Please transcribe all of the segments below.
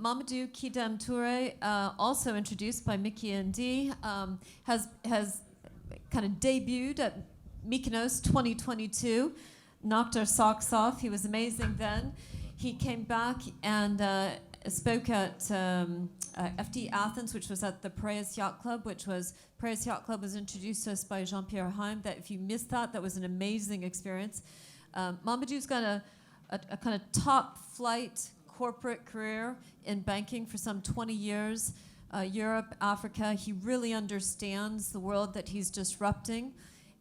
Mamadou Kwidjim Toure, also introduced by Mickey and Dee, has kind of debuted at MYKONOS 2022, knocked our socks off. He was amazing then. He came back and spoke at FTE Athens, which was at the Piraeus Yacht Club, Piraeus Yacht Club was introduced to us by Jean-Pierre Heim. That if you missed that, that was an amazing experience. Mamadou's got a kind of top flight corporate career in banking for some 20 years, Europe, Africa. He really understands the world that he's disrupting,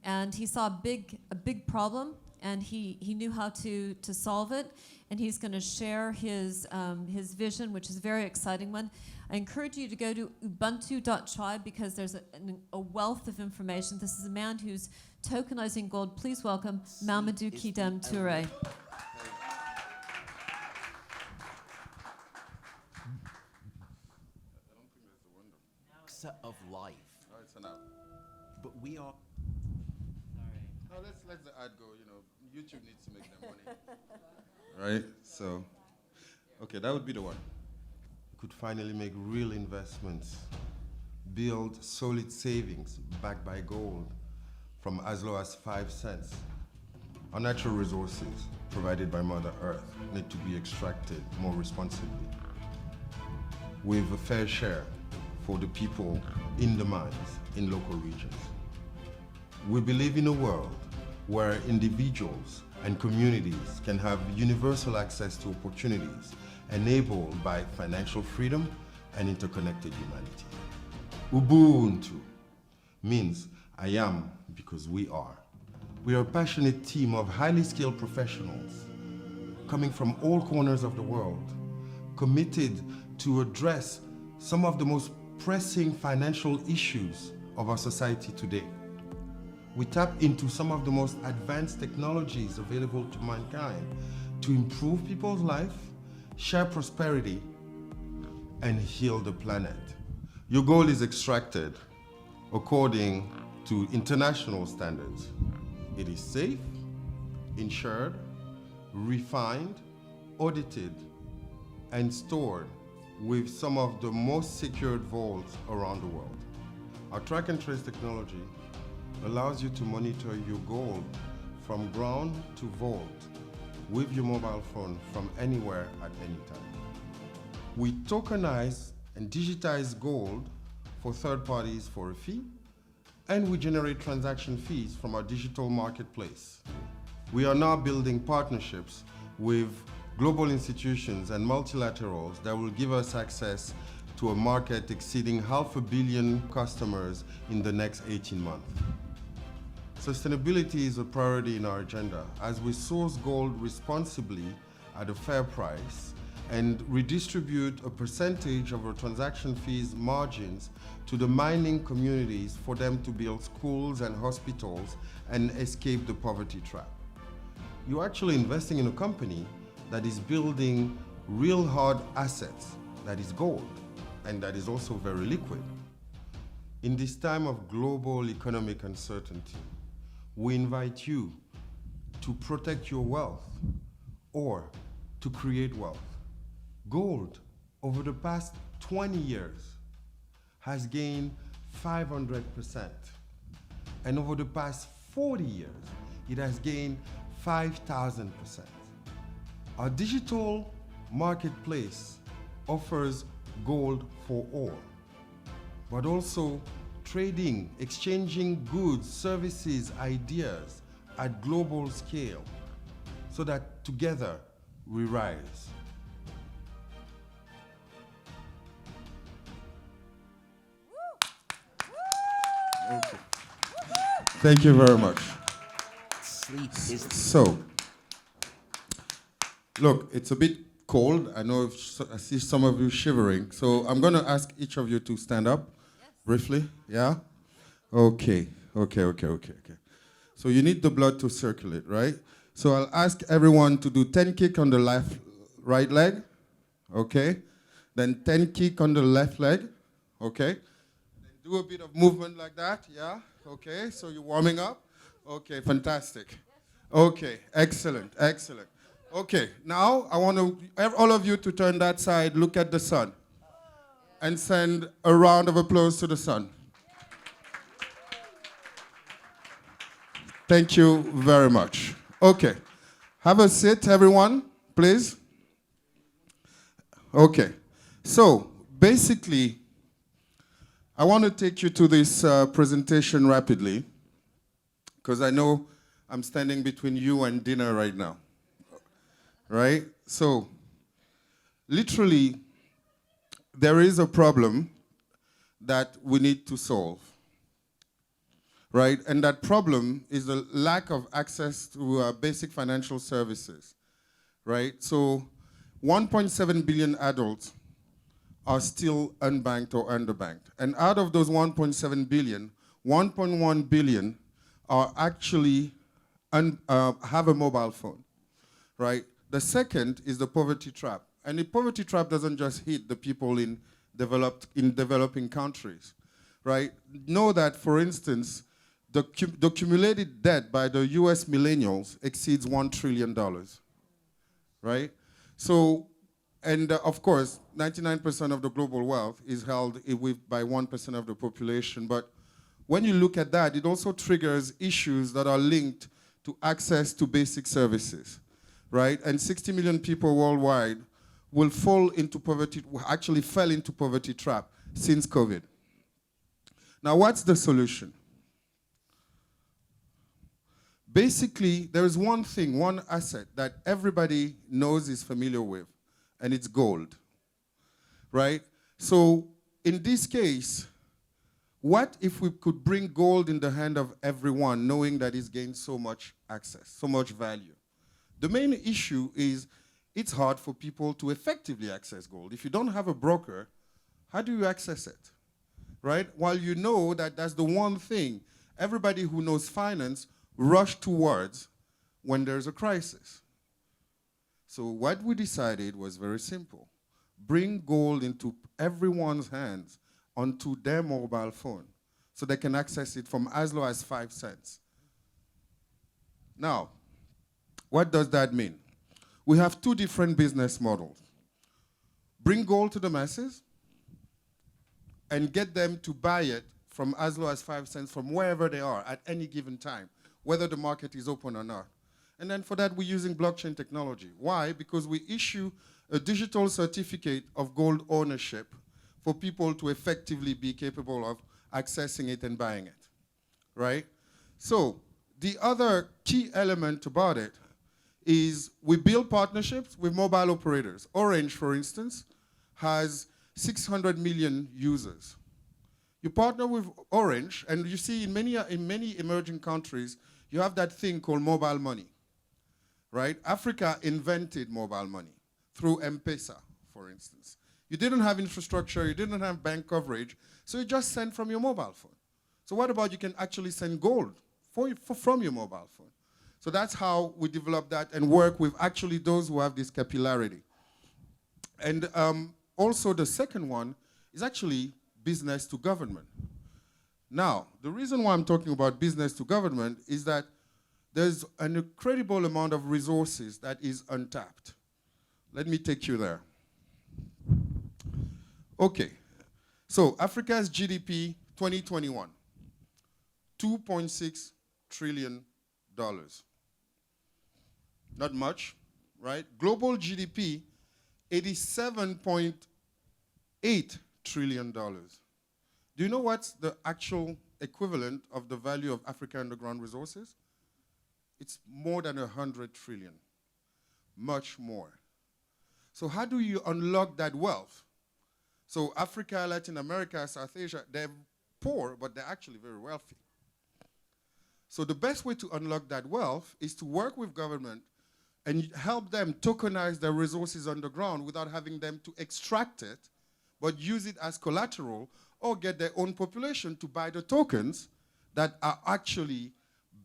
and he saw a big problem, and he knew how to solve it, and he's going to share his vision, which is a very exciting one. I encourage you to go to ubuntu.tribe because there's a wealth of information. This is a man who's tokenizing gold. Please welcome Mamadou Kwidjim Toure. Of life. Oh, it's an app. But we are. Sorry. No, let's let the ad go. You know, YouTube needs to make their money. Right? So, okay, that would be the one. You could finally make real investments, build solid savings backed by gold from as low as 5 cents. Our natural resources provided by Mother Earth need to be extracted more responsibly, with a fair share for the people in the mines in local regions. We believe in a world where individuals and communities can have universal access to opportunities enabled by financial freedom and interconnected humanity. Ubuntu means I am because we are. We are a passionate team of highly skilled professionals coming from all corners of the world, committed to address some of the most pressing financial issues of our society today. We tap into some of the most advanced technologies available to mankind to improve people's life, share prosperity, and heal the planet. Your gold is extracted according to international standards. It is safe, insured, refined, audited, and stored with some of the most secured vaults around the world. Our track and trace technology allows you to monitor your gold from ground to vault with your mobile phone from anywhere at any time. We tokenize and digitize gold for third parties for a fee, and we generate transaction fees from our digital marketplace. We are now building partnerships with global institutions and multilaterals that will give us access to a market exceeding 500 million customers in the next 18 months. Sustainability is a priority in our agenda as we source gold responsibly at a fair price and redistribute a percentage of our transaction fees margins to the mining communities for them to build schools and hospitals and escape the poverty trap. You're actually investing in a company that is building real hard assets, that is gold, and that is also very liquid. In this time of global economic uncertainty, we invite you to protect your wealth or to create wealth. Gold, over the past 20 years, has gained 500%. And over the past 40 years, it has gained 5,000%. Our digital marketplace offers gold for all, but also trading, exchanging goods, services, ideas at global scale so that together we rise. Okay. Thank you very much. Sleep is So, look, it's a bit cold. I know I see some of you shivering. So I'm going to ask each of you to stand up briefly. Yeah? Okay. So you need the blood to circulate, right? So I'll ask everyone to do 10 kick on the right leg. Okay? Then 10 kick on the left leg. Okay? Then do a bit of movement like that. Yeah? Okay. So you're warming up. Okay, fantastic. Okay, excellent. Okay, now I want all of you to turn that side, look at the sun, and send a round of applause to the sun. Thank you very much. Okay, have a seat, everyone, please. Okay, so basically, I want to take you to this presentation rapidly, because I know I'm standing between you and dinner right now. Right? So, literally, there is a problem that we need to solve. Right? And that problem is the lack of access to basic financial services. Right? So, 1.7 billion adults are still unbanked or underbanked. And out of those 1.7 billion, 1.1 billion are actually have a mobile phone. Right? The second is the poverty trap. And the poverty trap doesn't just hit the people in developing countries, right? Know that, for instance, the accumulated debt by the US millennials exceeds $1 trillion, right? So, and of course, 99% of the global wealth is held by 1% of the population. But when you look at that, it also triggers issues that are linked to access to basic services. Right? And 60 million people worldwide will actually fell into poverty trap since COVID. Now, what's the solution? Basically, there is one thing, one asset that everybody knows is familiar with, and it's gold. Right? So, in this case, what if we could bring gold in the hand of everyone, knowing that it's gained so much access, so much value? The main issue is it's hard for people to effectively access gold. If you don't have a broker, how do you access it, right? While you know that that's the one thing everybody who knows finance rush towards when there's a crisis. So what we decided was very simple. Bring gold into everyone's hands onto their mobile phone so they can access it from as low as 5 cents. Now, what does that mean? We have two different business models. Bring gold to the masses and get them to buy it from as low as 5 cents from wherever they are at any given time, whether the market is open or not. And then for that, we're using blockchain technology. Why? Because we issue a digital certificate of gold ownership for people to effectively be capable of accessing it and buying it, right? So the other key element about it is we build partnerships with mobile operators. Orange, for instance, has 600 million users. You partner with Orange, and you see in many emerging countries, you have that thing called mobile money, right? Africa invented mobile money through M-Pesa, for instance. You didn't have infrastructure, you didn't have bank coverage, so you just send from your mobile phone. So what about you can actually send gold from your mobile phone? So that's how we develop that and work with actually those who have this capillarity. And also the second one is actually business to government. Now, the reason why I'm talking about business to government is that there's an incredible amount of resources that is untapped. Let me take you there. Okay, so Africa's GDP 2021, $2.6 trillion. Not much, right? Global GDP, $87.8 trillion. Do you know what's the actual equivalent of the value of Africa underground resources? It's more than 100 trillion, much more. So how do you unlock that wealth? So Africa, Latin America, South Asia, they're poor, but they're actually very wealthy. So the best way to unlock that wealth is to work with government and help them tokenize their resources underground without having them to extract it, but use it as collateral or get their own population to buy the tokens that are actually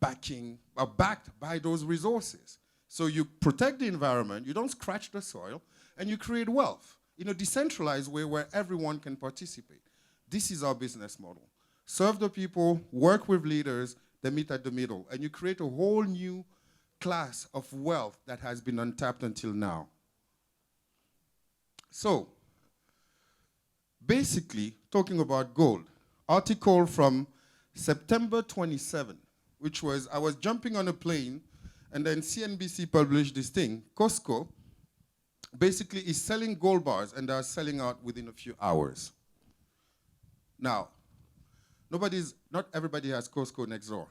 backed by those resources. So you protect the environment, you don't scratch the soil, and you create wealth in a decentralized way where everyone can participate. This is our business model. Serve the people, work with leaders, they meet at the middle, and you create a whole new class of wealth that has been untapped until now. So, basically, talking about gold, article from September 27, which was, I was jumping on a plane, and then CNBC published this thing. Costco basically is selling gold bars, and they are selling out within a few hours. Now, not everybody has Costco next door.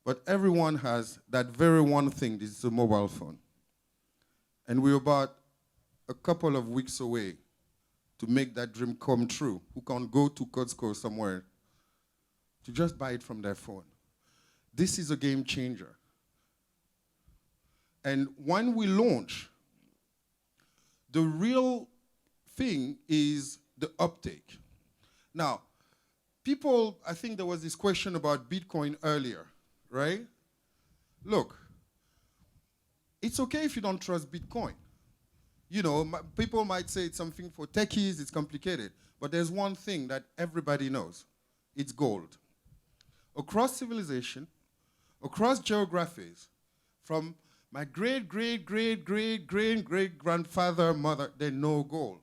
But everyone has that very one thing, this is a mobile phone. And we're about a couple of weeks away to make that dream come true, who can go to Costco somewhere to just buy it from their phone. This is a game changer. And when we launch, the real thing is the uptake. Now, people, I think there was this question about Bitcoin earlier, right? Look, it's okay if you don't trust Bitcoin. You know, people might say it's something for techies, it's complicated. But there's one thing that everybody knows. It's gold. Across civilization, across geographies, from my great-great-great-great-great-great-grandfather, mother, they know gold.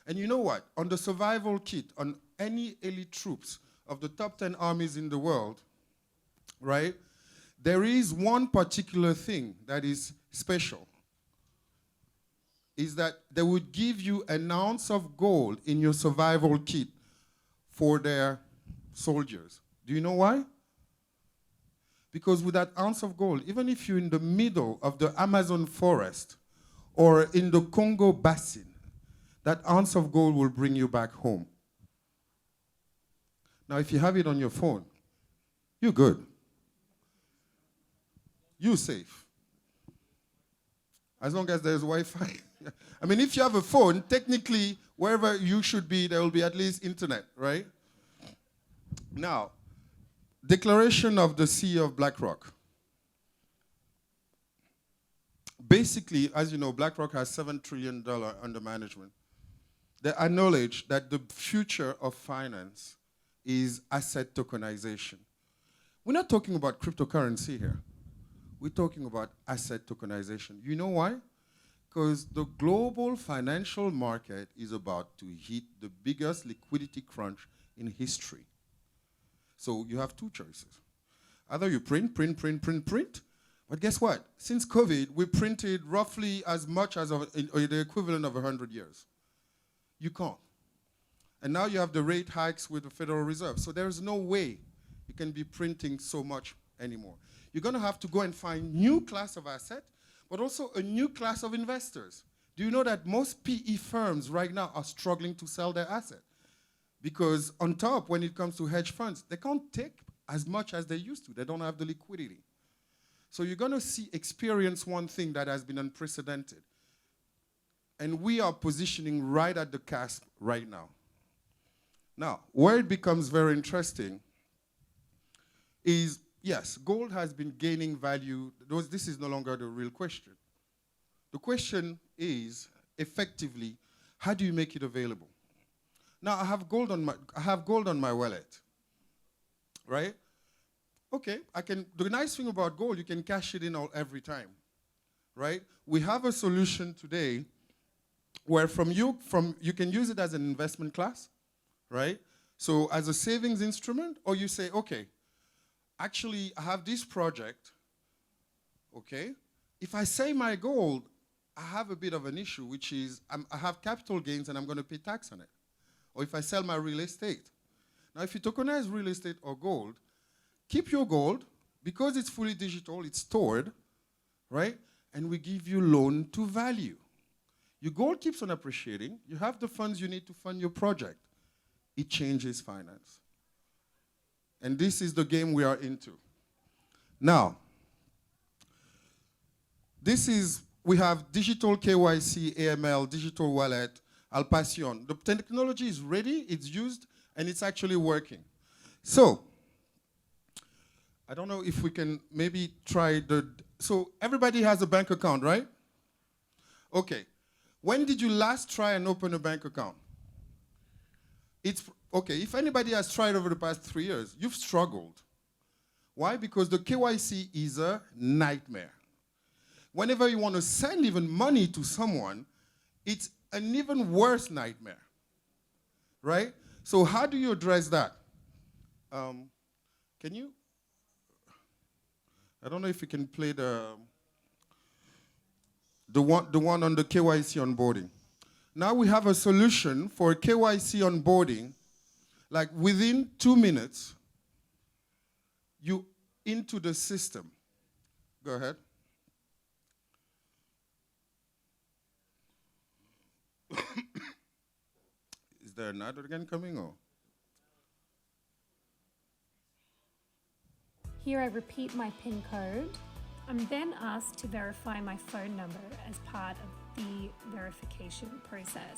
And you know what? On the survival kit, on any elite troops of the top 10 armies in the world, right, there is one particular thing that is special. Is that they would give you an ounce of gold in your survival kit for their soldiers. Do you know why? Because with that ounce of gold, even if you're in the middle of the Amazon forest or in the Congo basin, that ounce of gold will bring you back home. Now, if you have it on your phone, you're good. You're safe. As long as there's Wi-Fi. I mean, if you have a phone, technically, wherever you should be, there will be at least internet, right? Now, declaration of the CEO of BlackRock. Basically, as you know, BlackRock has $7 trillion under management. They acknowledge that the future of finance is asset tokenization. We're not talking about cryptocurrency here. We're talking about asset tokenization. You know why? Because the global financial market is about to hit the biggest liquidity crunch in history. So you have two choices. Either you print. But guess what? Since COVID, we printed roughly as much as the equivalent of 100 years. You can't. And now you have the rate hikes with the Federal Reserve. So there's no way you can be printing so much anymore. You're going to have to go and find new class of asset, but also a new class of investors. Do you know that most PE firms right now are struggling to sell their asset? Because on top, when it comes to hedge funds, they can't take as much as they used to. They don't have the liquidity. So you're going to experience one thing that has been unprecedented. And we are positioning right at the cusp right now. Now, where it becomes very interesting is, yes, gold has been gaining value. This is no longer the real question. The question is, effectively, how do you make it available? Now, I have gold on my wallet, right? Okay, the nice thing about gold, you can cash it in every time, right? We have a solution today where you can use it as an investment class, right? So as a savings instrument, or you say, okay, actually, I have this project, okay? If I sell my gold, I have a bit of an issue, which is I have capital gains and I'm going to pay tax on it. Or if I sell my real estate. Now, if you tokenize real estate or gold, keep your gold, because it's fully digital, it's stored, right? And we give you loan to value. Your gold keeps on appreciating. You have the funds you need to fund your project. It changes finance. And this is the game we are into. Now, we have digital KYC, AML, digital wallet, Alpation. The technology is ready, it's used, and it's actually working. So, I don't know if we can maybe try so everybody has a bank account, right? Okay. When did you last try and open a bank account? Okay, if anybody has tried over the past 3 years, you've struggled. Why? Because the KYC is a nightmare. Whenever you want to send even money to someone, it's an even worse nightmare, right? So how do you address that? Can you? I don't know if you can play the one on the KYC onboarding. Now we have a solution for KYC onboarding, like within 2 minutes, you into the system. Go ahead. Is there an ad again coming or? Here I repeat my PIN code. I'm then asked to verify my phone number as part of the verification process.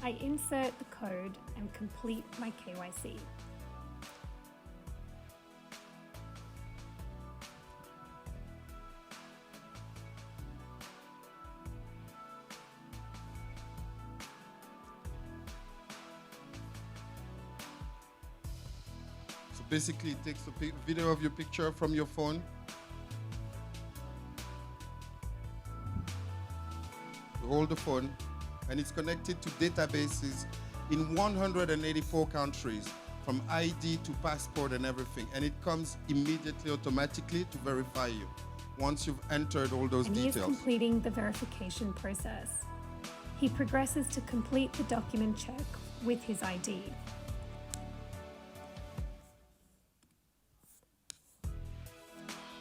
I insert the code and complete my KYC. So basically it takes a video of your picture from your phone. You hold the phone and it's connected to databases in 184 countries, from ID to passport and everything. And it comes immediately, automatically to verify you once you've entered all those And he is details. completing the verification process. He progresses to complete the document check with his ID.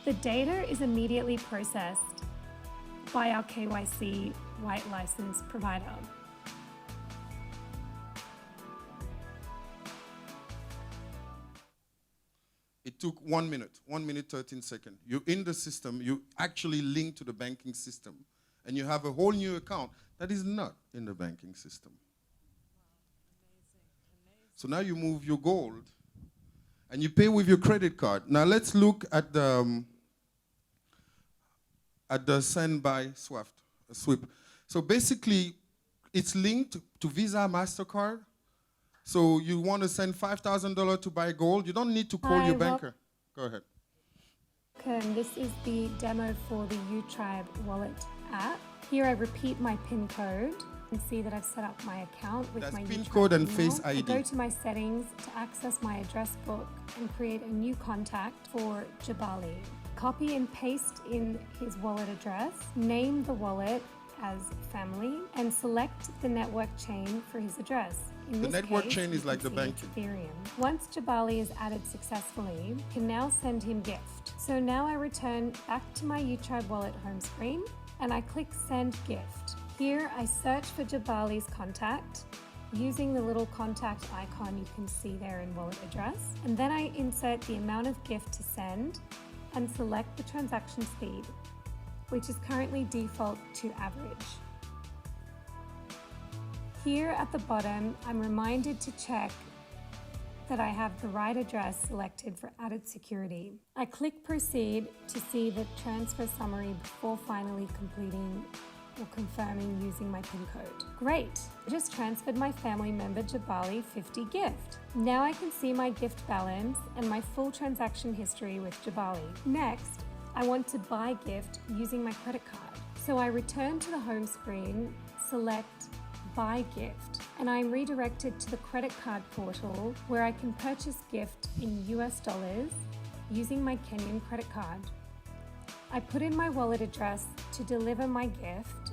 The data is immediately processed by our KYC white license provider. It took 1 minute, 1 minute, 13 seconds. You're in the system, you actually link to the banking system, and you have a whole new account that is not in the banking system. So now you move your gold, and you pay with your credit card. Now let's look at the send by sweep. So basically, it's linked to Visa, MasterCard. So you want to send $5,000 to buy gold, you don't need to call your banker. Go ahead. This is the demo for the UTribe wallet app. Here I repeat my PIN code and see that I've set up my account with That's my PIN UTribe code and email. Face I ID. go to my settings to access my address book and create a new contact for Jabali. Copy and paste in his wallet address, name the wallet as family, and select the network chain for his address. In The this network case, chain is you like can the see it's banking. Ethereum. Once Jabali is added successfully, you can now send him gift. So now I return back to my UTribe wallet home screen and I click send gift. Here I search for Jabali's contact using the little contact icon you can see there in wallet address. And then I insert the amount of gift to send and select the transaction speed, which is currently default to average. Here at the bottom, I'm reminded to check that I have the right address selected for added security. I click proceed to see the transfer summary before finally completing or confirming using my PIN code. Great, I just transferred my family member Jabali 50 gift. Now I can see my gift balance and my full transaction history with Jabali. Next, I want to buy gift using my credit card. So I return to the home screen, select buy gift, and I'm redirected to the credit card portal where I can purchase gift in US dollars using my Kenyan credit card. I put in my wallet address to deliver my gift.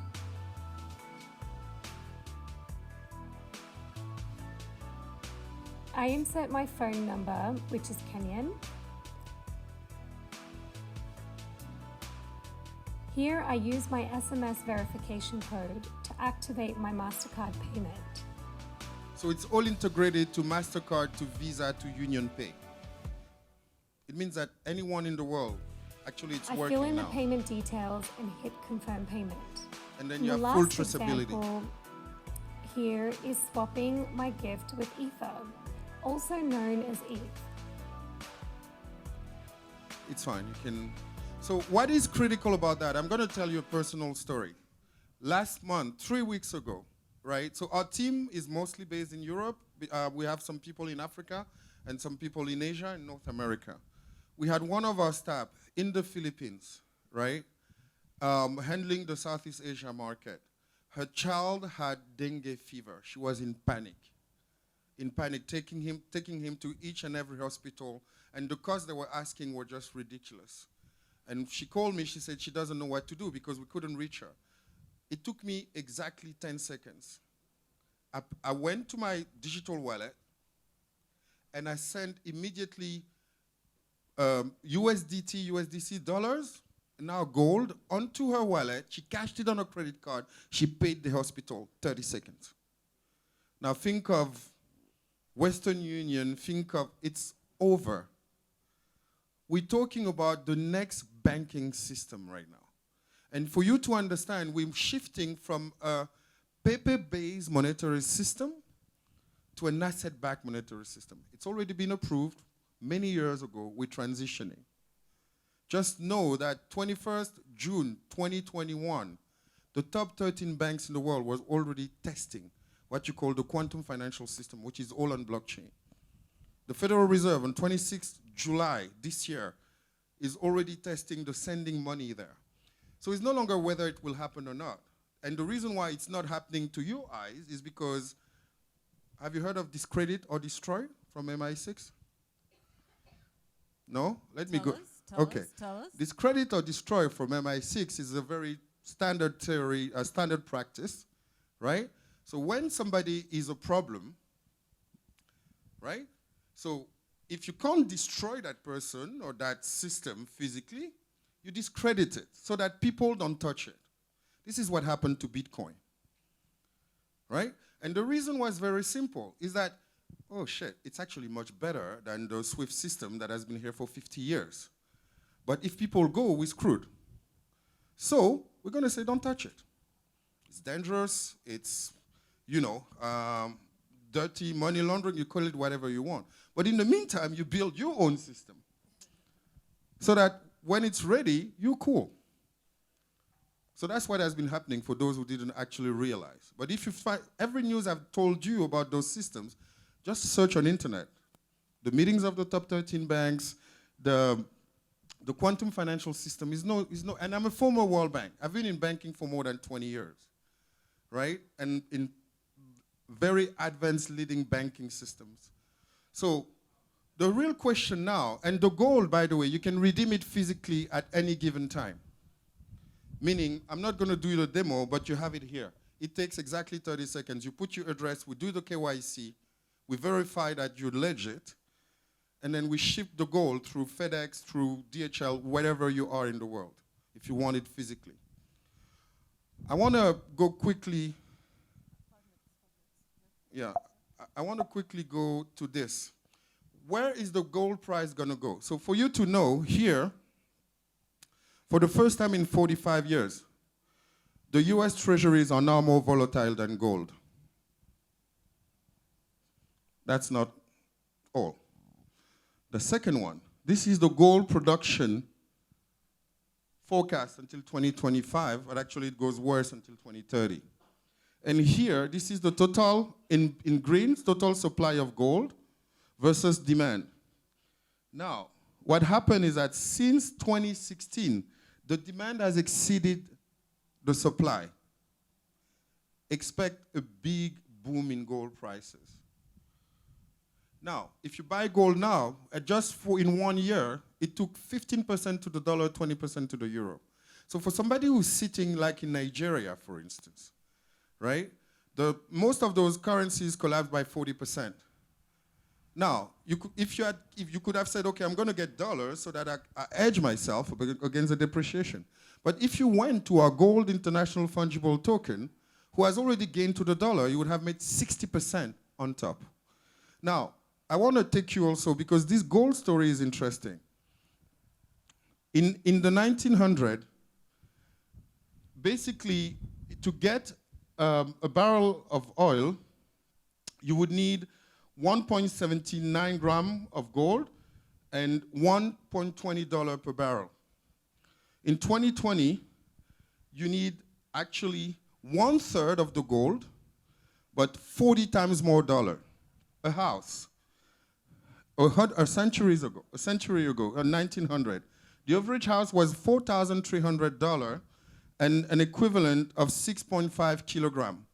I insert my phone number, which is Kenyan. Here I use my SMS verification code to activate my MasterCard payment. So it's all integrated to MasterCard, to Visa, to Union Pay. It means that anyone in the world, actually it's I working fill in now. the payment details and hit confirm payment. And then And you the have full last traceability. example here is swapping my gift with Ether, also known as ETH. It's fine, you can. So what is critical about that? I'm going to tell you a personal story. Last month, 3 weeks ago, right? So our team is mostly based in Europe. We have some people in Africa and some people in Asia and North America. we had one of our staff in the Philippines, right, handling the Southeast Asia market. Her child had dengue fever. She was in panic, taking him to each and every hospital, and the costs they were asking were just ridiculous. And she called me, she said she doesn't know what to do because we couldn't reach her. It took me exactly 10 seconds. I went to my digital wallet, and I sent immediately USDT, USDC dollars, now gold, onto her wallet. She cashed it on her credit card. She paid the hospital 30 seconds. Now think of Western Union, think of, it's over. We're talking about the next banking system right now. And for you to understand, we're shifting from a paper-based monetary system to an asset-backed monetary system. It's already been approved many years ago. We're transitioning. Just know that 21st June 2021, the top 13 banks in the world was already testing what you call the quantum financial system, which is all on blockchain. The Federal Reserve on 26th July this year is already testing the sending money there. So it's no longer whether it will happen or not. And the reason why it's not happening to your eyes is because, have you heard of discredit or destroy from MI6? No? Let me go. Tell us. Discredit or destroy from MI6 is a very standard theory, a standard practice, right? So when somebody is a problem, right? So if you can't destroy that person or that system physically, you discredit it so that people don't touch it. This is what happened to Bitcoin, right? And the reason was very simple, is that, oh shit, it's actually much better than the SWIFT system that has been here for 50 years. But if people go, we're screwed. So we're going to say, don't touch it. It's dangerous. It's, dirty money laundering. You call it whatever you want. But in the meantime, you build your own system so that when it's ready, you're cool. So that's what has been happening for those who didn't actually realize. But if you find every news I've told you about those systems, just search on internet. The meetings of the top 13 banks, the quantum financial system is no, and I'm a former World Bank. I've been in banking for more than 20 years, right? And in very advanced leading banking systems. So the real question now, and the gold, by the way, you can redeem it physically at any given time. Meaning, I'm not going to do the demo, but you have it here. It takes exactly 30 seconds. You put your address, we do the KYC, we verify that you're legit, and then we ship the gold through FedEx, through DHL, wherever you are in the world, if you want it physically. I want to go quickly. Yeah, I want to quickly go to this. Where is the gold price going to go? So for you to know, here, for the first time in 45 years, the US treasuries are now more volatile than gold. That's not all. The second one, this is the gold production forecast until 2025, but actually it goes worse until 2030. And here, this is the total, in green, total supply of gold versus demand. Now, what happened is that since 2016, the demand has exceeded the supply. Expect a big boom in gold prices. Now, if you buy gold now, just in 1 year, it took 15% to the dollar, 20% to the euro. So for somebody who's sitting like in Nigeria, for instance, right? Most of those currencies collapsed by 40%. Now, if you could have said, okay, I'm going to get dollars so that I hedge myself against the depreciation. But if you went to our gold international fungible token, who has already gained to the dollar, you would have made 60% on top. Now, I want to take you also, because this gold story is interesting. In the 1900s, basically, to get a barrel of oil, you would need 1.79 gram of gold and $1.20 per barrel. In 2020, you need actually 1/3 of the gold, but 40 times more dollar. A house. a century ago, 1900, the average house was $4,300 and an equivalent of 6.5 kilogram.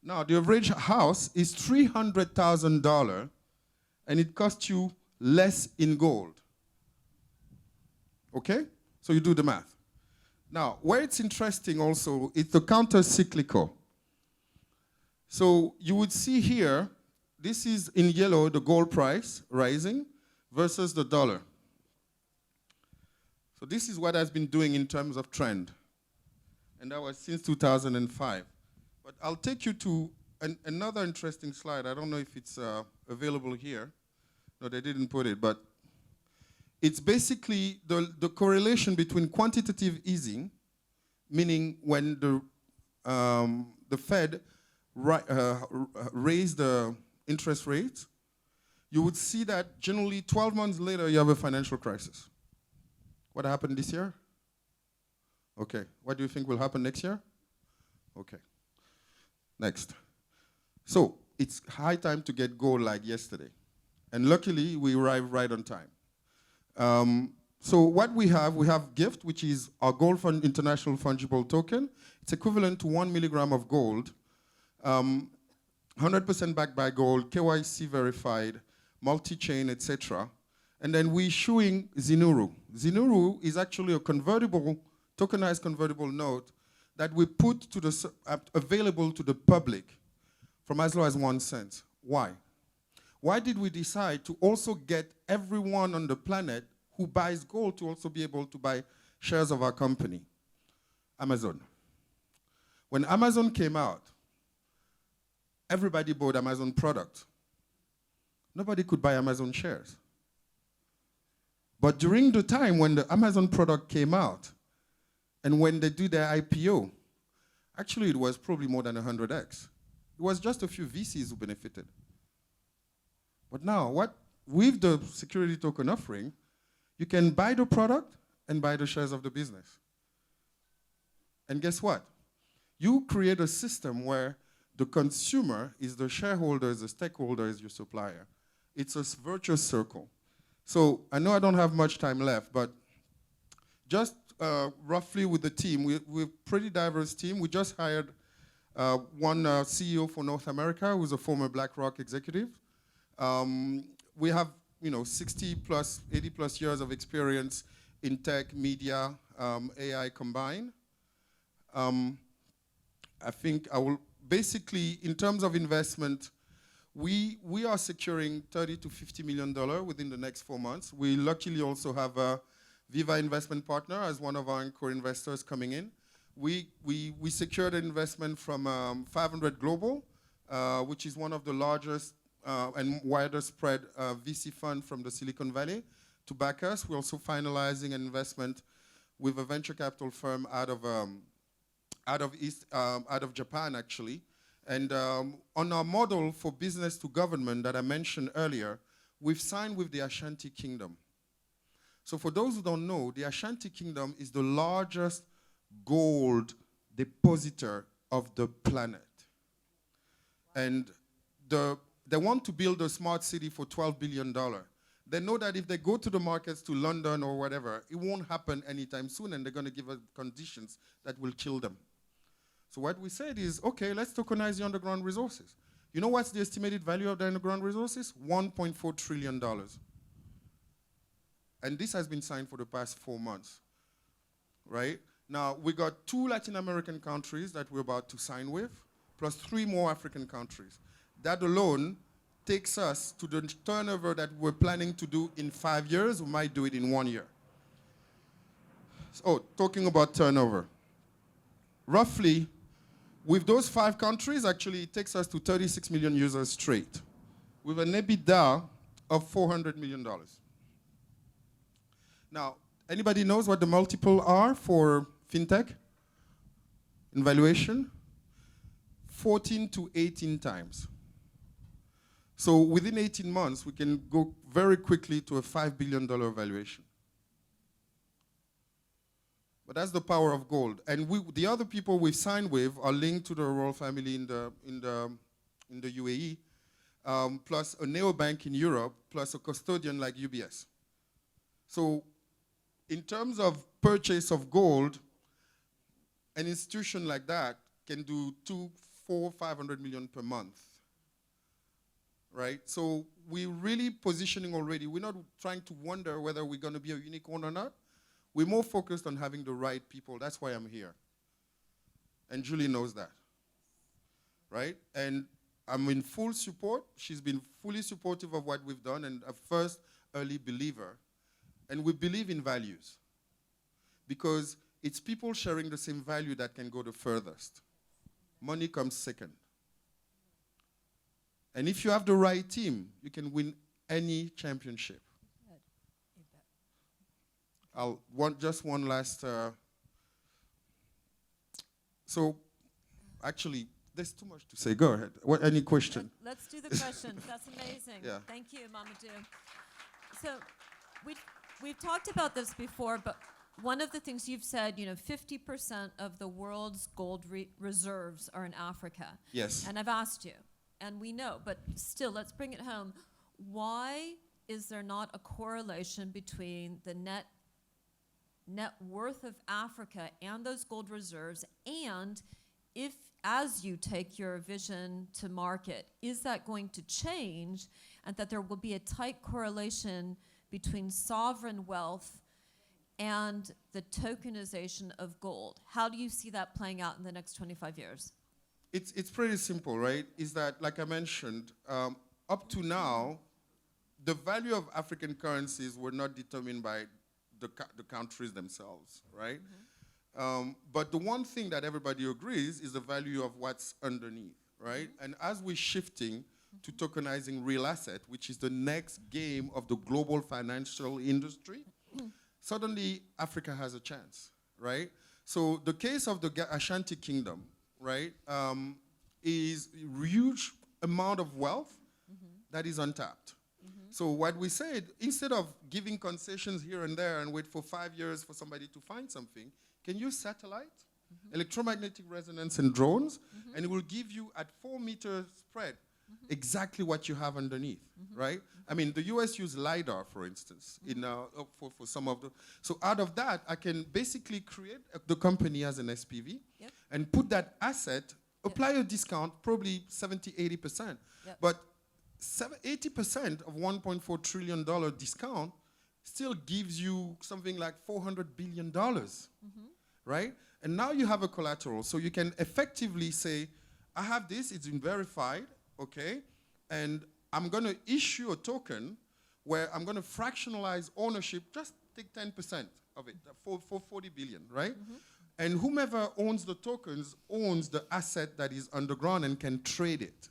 Now, the average house is $300,000 and it costs you less in gold. Okay? So you do the math. Now, where it's interesting also, it's the counter-cyclical. So you would see here, this is in yellow, the gold price rising versus the dollar. So this is what has been doing in terms of trend. And that was since 2005. But I'll take you to another interesting slide. I don't know if it's available here. No, they didn't put it, but it's basically the correlation between quantitative easing, meaning when the Fed raised the interest rates, you would see that generally 12 months later you have a financial crisis. What happened this year? Okay. What do you think will happen next year? Okay. Next. So it's high time to get gold like yesterday. And luckily, we arrived right on time. So what we have GIFT, which is our gold fund international fungible token. It's equivalent to 1 milligram of gold, 100% backed by gold, KYC verified, multi-chain, etc. And then we're issuing Zinuru. Zinuru is actually a convertible, tokenized convertible note that we put to the available to the public from as low as 1 cent. Why? Why did we decide to also get everyone on the planet who buys gold to also be able to buy shares of our company? Amazon. When Amazon came out, everybody bought Amazon product. Nobody could buy Amazon shares. But during the time when the Amazon product came out, and when they do their IPO, actually it was probably more than 100x. It was just a few VCs who benefited. But now, with the security token offering, you can buy the product and buy the shares of the business. And guess what? You create a system where the consumer is the shareholder, the stakeholder is your supplier. It's a virtuous circle. So I know I don't have much time left, but just roughly with the team, we're a pretty diverse team. We just hired one CEO for North America, who's a former BlackRock executive. We have 60 plus, 80 plus years of experience in tech, media, AI combined. I think I will basically, in terms of investment, we are securing $30 to $50 million within the next 4 months. We luckily also have a Viva investment partner as one of our anchor investors coming in. We secured an investment from 500 Global, which is one of the largest and wider spread VC fund from the Silicon Valley to back us. We're also finalizing an investment with a venture capital firm out of Japan, actually. And on our model for business to government that I mentioned earlier, we've signed with the Ashanti Kingdom. So for those who don't know, the Ashanti Kingdom is the largest gold depositor of the planet. And they want to build a smart city for $12 billion. They know that if they go to the markets to London or whatever, it won't happen anytime soon, and they're going to give us conditions that will kill them. So what we said is, okay, let's tokenize the underground resources. You know what's the estimated value of the underground resources? $1.4 trillion. And this has been signed for the past 4 months, right? Now, we got 2 Latin American countries that we're about to sign with, plus 3 more African countries. That alone takes us to the turnover that we're planning to do in 5 years. We might do it in 1 year. So, talking about turnover. Roughly, with those 5 countries, actually, it takes us to 36 million users straight, with an EBITDA of $400 million. Now, anybody knows what the multiple are for fintech in valuation? 14 to 18 times. So within 18 months, we can go very quickly to a $5 billion valuation. But that's the power of gold. And the other people we've signed with are linked to the royal family in the UAE. plus a neobank in Europe, plus a custodian like UBS. So in terms of purchase of gold, an institution like that can do 500 million per month, right? So we're really positioning already. We're not trying to wonder whether we're going to be a unicorn or not. We're more focused on having the right people. That's why I'm here. And Julie knows that, right? And I'm in full support. She's been fully supportive of what we've done and a first early believer. And we believe in values because it's people sharing the same value that can go the furthest. Money comes second. And if you have the right team, you can win any championship. I'll want just one last. So, actually, there's too much to say. Go ahead. Any question? Let's do the questions. That's amazing. Yeah. Thank you, Mamadou. So we've talked about this before, but one of the things you've said, 50% of the world's gold reserves are in Africa. Yes. And I've asked you, and we know, but still, let's bring it home. Why is there not a correlation between the net worth of Africa and those gold reserves, and if, as you take your vision to market, is that going to change, and that there will be a tight correlation between sovereign wealth and the tokenization of gold? How do you see that playing out in the next 25 years? It's pretty simple, right? Is that, like I mentioned, up to now, the value of African currencies were not determined by the countries themselves, right? But the one thing that everybody agrees is the value of what's underneath, right? And as we're shifting to tokenizing real asset, which is the next game of the global financial industry, suddenly Africa has a chance, right? So the case of the Ashanti Kingdom, right, is a huge amount of wealth that is untapped. So what we said, instead of giving concessions here and there and wait for 5 years for somebody to find something, can use satellite, electromagnetic resonance and drones, and it will give you at 4-meter spread exactly what you have underneath, right? I mean, the US use LiDAR, for instance, for some of the... So out of that, I can basically create the company as an SPV and put that asset, apply a discount, probably 70, 80%. But 80% of $1.4 trillion discount still gives you something like $400 billion, right? And now you have a collateral. So you can effectively say, I have this, it's been verified, okay? And I'm going to issue a token where I'm going to fractionalize ownership, just take 10% of it, for 40 billion, right? And whomever owns the tokens owns the asset that is underground and can trade it.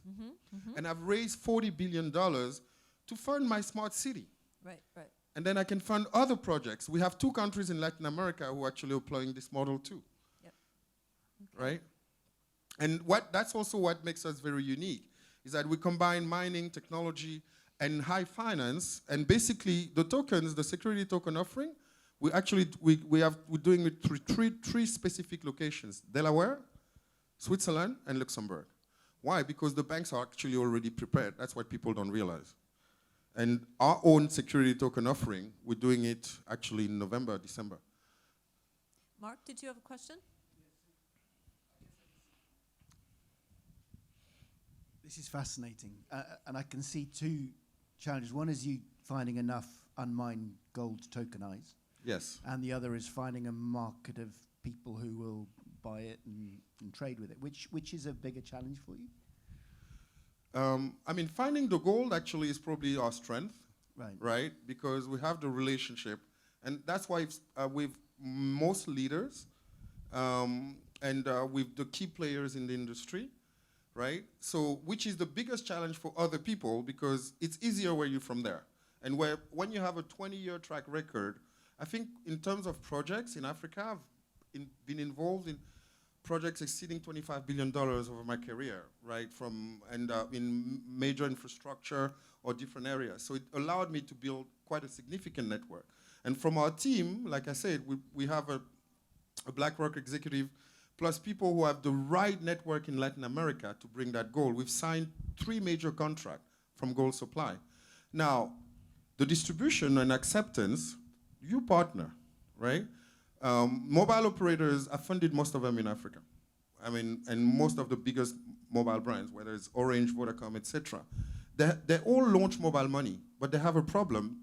And I've raised $40 billion to fund my smart city. Right. And then I can fund other projects. We have 2 countries in Latin America who are actually employing this model too. Right? And that's also what makes us very unique, is that we combine mining, technology, and high finance, and basically the tokens, the security token offering, we're doing it through three specific locations: Delaware, Switzerland, and Luxembourg. Why? Because the banks are actually already prepared. That's what people don't realize. And our own security token offering, we're doing it actually in November, December. Mark, did you have a question? This is fascinating, and I can see 2 challenges. One is you finding enough unmined gold to tokenize. Yes. And the other is finding a market of people who will buy it and trade with it. Which is a bigger challenge for you? I mean, finding the gold actually is probably our strength, Right. right? Because we have the relationship. And that's why with most leaders and with the key players in the industry, right? So, which is the biggest challenge for other people, because it's easier where you're from there. And when you have a 20-year track record, I think in terms of projects in Africa, I've been involved in projects exceeding $25 billion over my career, right? In major infrastructure or different areas. So it allowed me to build quite a significant network. And from our team, like I said, we have a BlackRock executive, plus people who have the right network in Latin America to bring that goal. We've signed 3 major contracts from gold supply. Now, the distribution and acceptance, you partner, right? Mobile operators, I funded most of them in Africa. I mean, and most of the biggest mobile brands, whether it's Orange, Vodacom, etc. They all launch mobile money, but they have a problem.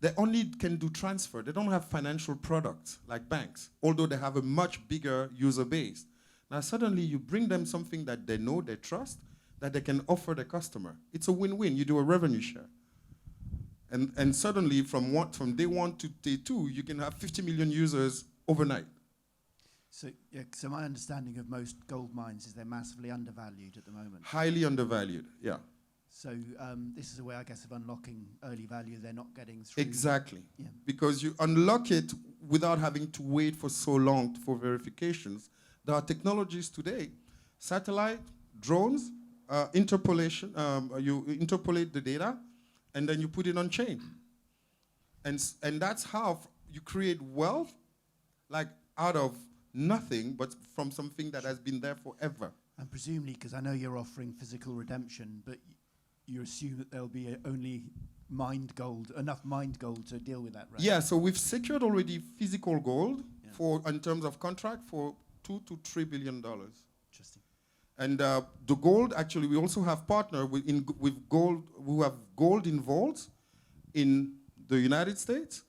They only can do transfer. They don't have financial products like banks, although they have a much bigger user base. Now suddenly you bring them something that they know, they trust, that they can offer the customer. It's a win-win. You do a revenue share. And suddenly from day one to day two, you can have 50 million users overnight. So, yeah, so my understanding of most gold mines is they're massively undervalued at the moment. Highly undervalued, yeah. So this is a way, I guess, of unlocking early value they're not getting through. Exactly. Yeah. Because you unlock it without having to wait for so long for verifications. There are technologies today, satellite, drones, interpolation, you interpolate the data, and then you put it on chain. And that's how you create wealth, like out of nothing, but from something that has been there forever. And presumably, because I know you're offering physical redemption, but you assume that there'll be only mined gold, enough mined gold to deal with that, right? Yeah, so we've secured already physical gold Yeah. in terms of contract for $2 to $3 billion. Interesting. And the gold, actually, we also have partnered with gold, who have gold in vaults in the United States,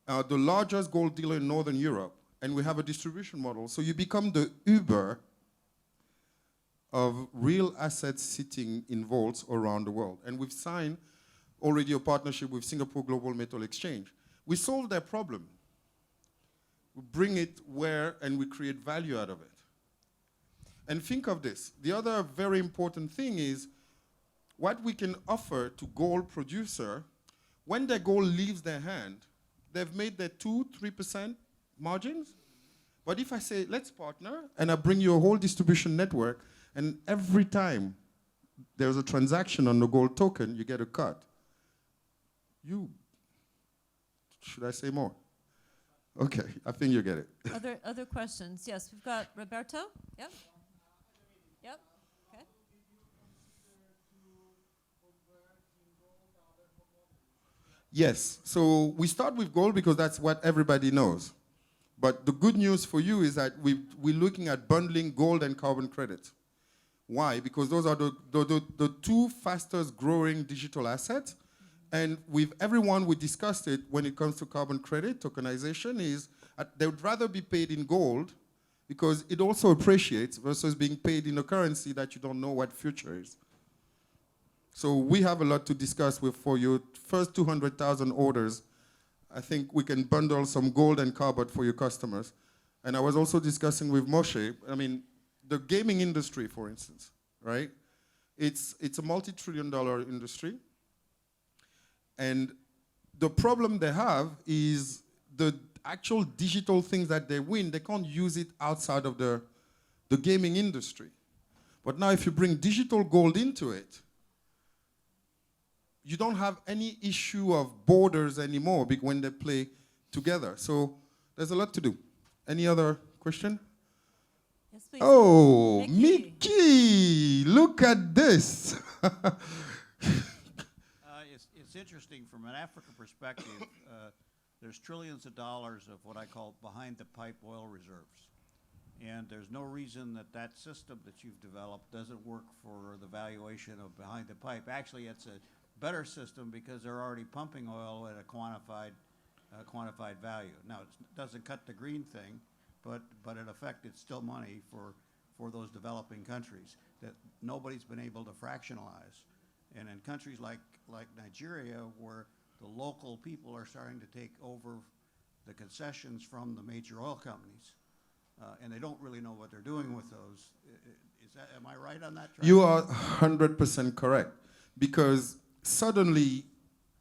the largest gold dealer in Northern Europe, and we have a distribution model. So you become the Uber of real assets sitting in vaults around the world. And we've signed already a partnership with Singapore Global Metal Exchange. We solve their problem. We bring it where, and we create value out of it. And think of this. The other very important thing is what we can offer to gold producer, when their gold leaves their hand, they've made their 2-3% margins. But if I say, let's partner, and I bring you a whole distribution network, and every time there's a transaction on the gold token, you get a cut. Should I say more? Okay, I think you get it. Other questions? Yes, we've got Roberto. Yep. Yep. Okay. Yes, so we start with gold because that's what everybody knows. But the good news for you is that we're looking at bundling gold and carbon credit. Why? Because those are the two fastest growing digital assets. And with everyone, we discussed it when it comes to carbon credit, tokenization, is they would rather be paid in gold because it also appreciates versus being paid in a currency that you don't know what future is. So we have a lot to discuss with for your first 200,000 orders. I think we can bundle some gold and carbon for your customers. And I was also discussing with Moshe, I mean, the gaming industry, for instance, right? It's a multi-trillion-dollar industry. And the problem they have is the actual digital things that they win, they can't use it outside of the gaming industry. But now if you bring digital gold into it, you don't have any issue of borders anymore when they play together. So there's a lot to do. Any other question? Yes, please. Oh, Mickey. Mickey, look at this. It's interesting from an Africa perspective. There's trillions of dollars of what I call behind-the-pipe oil reserves. And there's no reason that system that you've developed doesn't work for the valuation of behind the pipe. Actually, it's a better system because they're already pumping oil at a quantified value. Now, it doesn't cut the green thing, but in effect, it's still money for those developing countries that nobody's been able to fractionalize. And in countries like Nigeria, where the local people are starting to take over the concessions from the major oil companies, and they don't really know what they're doing with those. Am I right on that track? You are 100% correct, because suddenly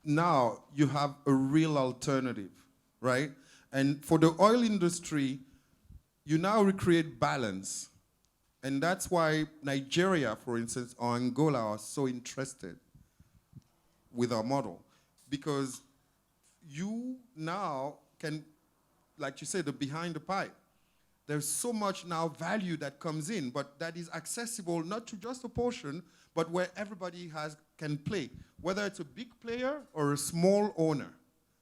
now you have a real alternative, right? And for the oil industry, you now recreate balance. And that's why Nigeria, for instance, or Angola are so interested with our model. Because you now can, like you said, the behind the pipe. there's so much now value that comes in, but that is accessible not to just a portion, but where everybody can play, whether it's a big player or a small owner.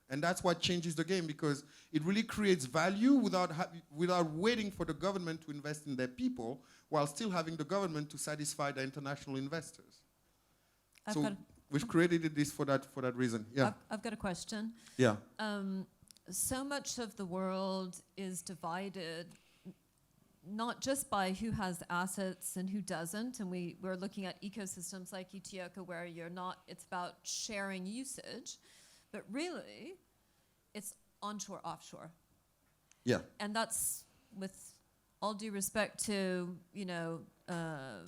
And that's what changes the game, because it really creates value without waiting for the government to invest in their people, while still having the government to satisfy the international investors. So we've created this for that reason. Yeah. I've got a question. Yeah. So much of the world is divided not just by who has assets and who doesn't, and we're looking at ecosystems like Ethiopia where it's about sharing usage, but really it's onshore, offshore. Yeah. And that's, with all due respect to, I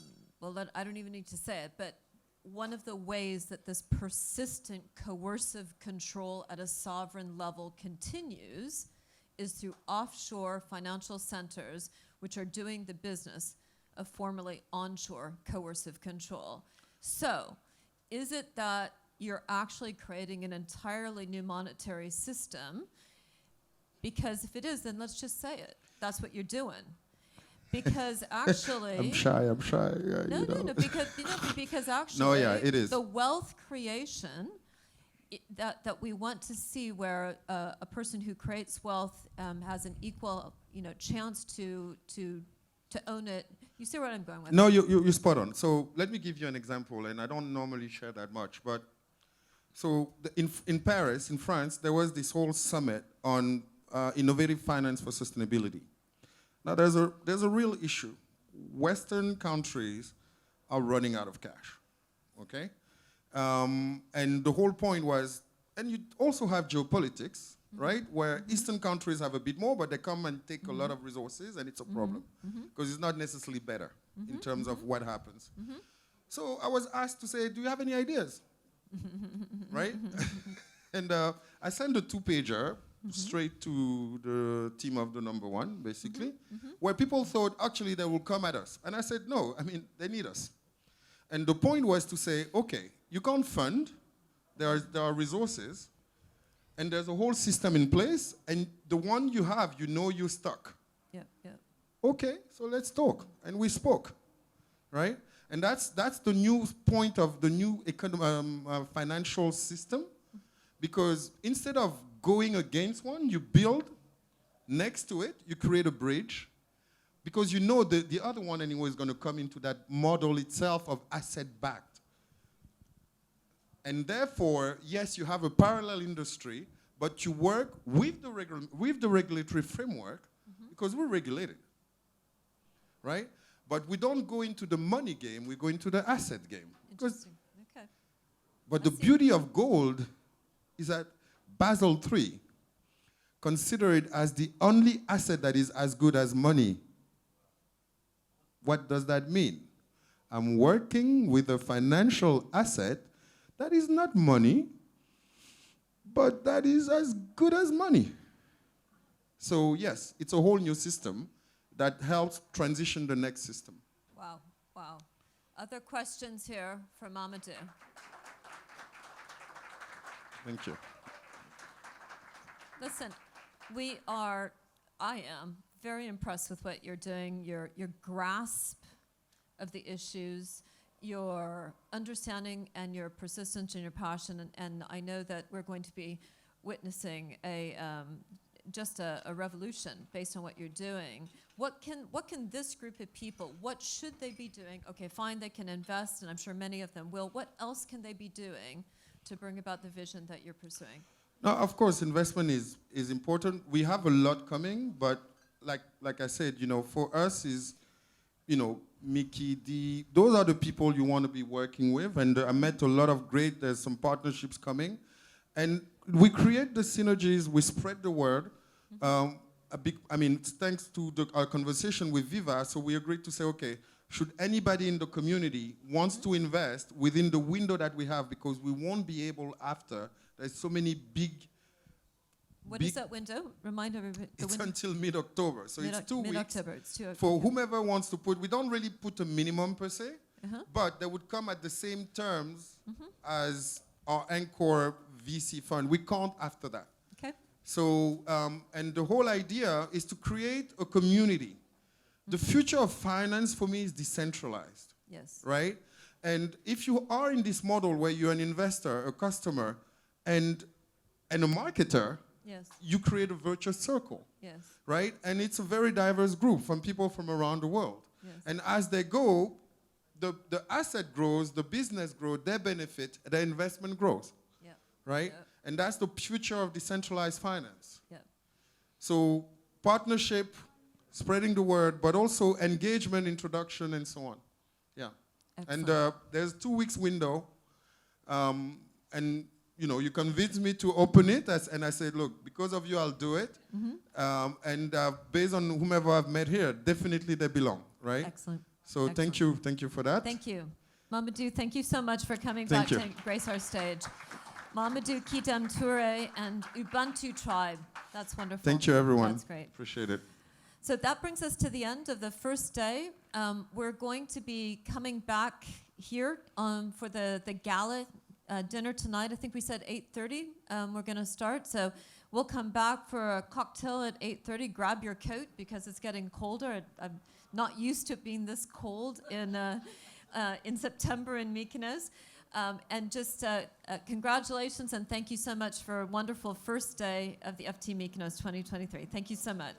don't even need to say it, but one of the ways that this persistent coercive control at a sovereign level continues is through offshore financial centers, which are doing the business of formerly onshore coercive control. So, is it that you're actually creating an entirely new monetary system? Because if it is, then let's just say it. That's what you're doing. Because actually... I'm shy. Yeah, No, because actually... No, yeah, it is. The wealth creation that we want to see, where a person who creates wealth has an equal, chance to own it. You see where I'm going with No, it? you're spot on. So let me give you an example, and I don't normally share that much, but so in Paris, in France, there was this whole summit on innovative finance for sustainability. Now there's a real issue. Western countries are running out of cash, okay? And the whole point was, and you also have geopolitics, right? Where Eastern countries have a bit more, but they come and take a lot of resources, and it's a problem. Because it's not necessarily better in terms of what happens. So I was asked to say, do you have any ideas? Right? And I sent a 2-pager straight to the team of the number one, basically, where people thought, actually, they will come at us. And I said, no, they need us. And the point was to say, okay, you can't fund, there are resources, and there's a whole system in place, and the one you have, you're stuck. Yeah. Okay, so let's talk. And we spoke, right? And that's the new point of the new financial system, because instead of going against one, you build next to it, you create a bridge, because the other one anyway is going to come into that model itself of asset-backed. And therefore, yes, you have a parallel industry, but you work with the regulatory framework, because we're regulated, right? But we don't go into the money game, we go into the asset game. Interesting. Okay. But the beauty of gold is that Basel III consider it as the only asset that is as good as money. What does that mean? I'm working with a financial asset that is not money, but that is as good as money. So yes, it's a whole new system that helps transition the next system. Wow. Other questions here for Mamadou? Thank you. Listen, I am very impressed with what you're doing, your grasp of the issues, your understanding and your persistence and your passion, and I know that we're going to be witnessing just a revolution based on what you're doing. What can this group of people, what should they be doing? Okay, fine, they can invest, and I'm sure many of them will. What else can they be doing to bring about the vision that you're pursuing? Now, of course, investment is important. We have a lot coming, but like I said, for us is, Mickey, those are the people you want to be working with, and I met a lot of there's some partnerships coming, and we create the synergies, we spread the word. Thanks to our conversation with Viva, so we agreed to say, okay, should anybody in the community wants to invest within the window that we have, because we won't be able after, there's so many big... What is that window? Remind everybody. It's until mid-October, so it's 2 weeks. Mid-October, it's 2 For whomever wants to put, we don't really put a minimum per se, but they would come at the same terms as our Anchor VC fund. We can't after that. Okay. So, and the whole idea is to create a community. The future of finance for me is decentralized, Yes. right? And if you are in this model where you're an investor, a customer, and a marketer, Yes. you create a virtuous circle, Yes. right? And it's a very diverse group from people from around the world. Yes. And as they go, the asset grows, the business grows, their benefit, their investment grows, Yeah. right? Yeah. And that's the future of decentralized finance. Yeah. So partnership, spreading the word, but also engagement, introduction, and so on. Yeah. Excellent. And there's 2 weeks window, and you know, you convinced me to open it, and I said, look, because of you, I'll do it. Mm-hmm. And based on whomever I've met here, definitely they belong, right? Excellent. So thank you for that. Thank you. Mamadou, thank you so much for coming Thank back you. to grace our stage. Mamadou Kwidjim Toure and UBUNDU tribe. That's wonderful. Thank you, everyone. That's great. Appreciate it. So that brings us to the end of the first day. We're going to be coming back here for the gala dinner tonight. I think we said 8:30 we're going to start. So we'll come back for a cocktail at 8:30. Grab your coat because it's getting colder. I'm not used to it being this cold in September in MYKONOS. And just congratulations and thank you so much for a wonderful first day of the FT MYKONOS 2023. Thank you so much.